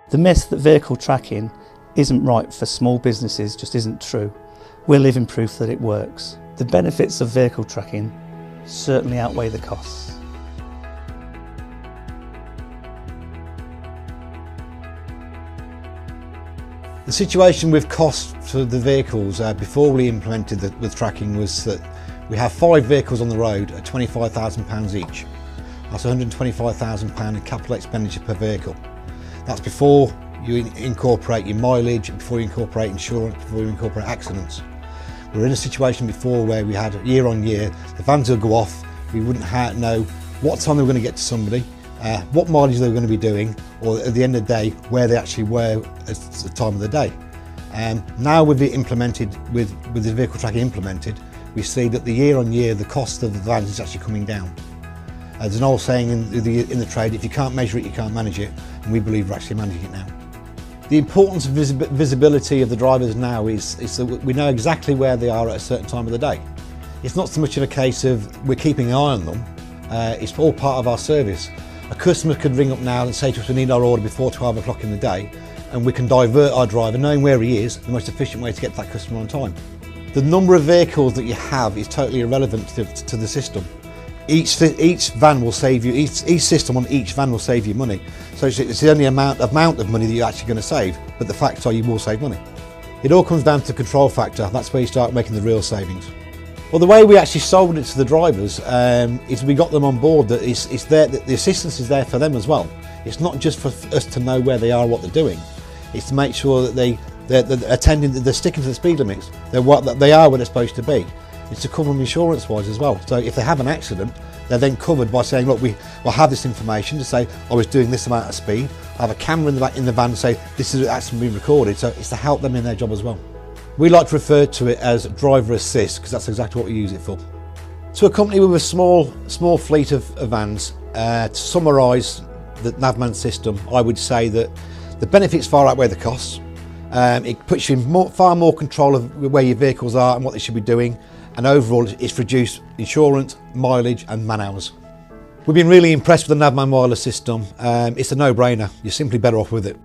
The myth that vehicle tracking isn't right for small businesses just isn't true. We're living proof that it works. The benefits of vehicle tracking certainly outweigh the costs. The situation with cost for the vehicles before we implemented the tracking was that we have 5 vehicles on the road at £25,000 each. That's £125,000 in capital expenditure per vehicle. That's before you incorporate your mileage, before you incorporate insurance, before you incorporate accidents. We were in a situation before where we had year on year, the vans would go off, we wouldn't know what time they were going to get to somebody, what mileage they were going to be doing, or at the end of the day, where they actually were at the time of the day. Now with it implemented, with the vehicle tracking implemented, we see that the year on year, the cost of the vans is actually coming down. There's an old saying in the trade, if you can't measure it, you can't manage it, and we believe we're actually managing it now. The importance of visibility of the drivers now is that we know exactly where they are at a certain time of the day. It's not so much of a case of we're keeping an eye on them, it's all part of our service. A customer could ring up now and say to us we need our order before 12 o'clock in the day, and we can divert our driver, knowing where he is, the most efficient way to get to that customer on time. The number of vehicles that you have is totally irrelevant to the system. Each van will save you, each system on each van will save you money. So it's the only amount of money that you're actually going to save, but the facts are you will save money. It all comes down to the control factor. That's where you start making the real savings. Well, the way we actually sold it to the drivers is we got them on board that it's there, that the assistance is there for them as well. It's not just for us to know where they are, what they're doing. It's to make sure that they're sticking to the speed limits. They are where they're supposed to be. It's to cover them insurance-wise as well. So if they have an accident, they're then covered by saying, look, we'll have this information to say, I was doing this amount of speed. I have a camera in the van to say, this is actually being recorded. So it's to help them in their job as well. We like to refer to it as driver assist, because that's exactly what we use it for. To a company with a small fleet of vans, to summarise the Navman system, I would say that the benefits far outweigh the costs. It puts you in far more control of where your vehicles are and what they should be doing. And overall, it's reduced insurance, mileage and man hours. We've been really impressed with the Navman wireless system. It's a no-brainer. You're simply better off with it.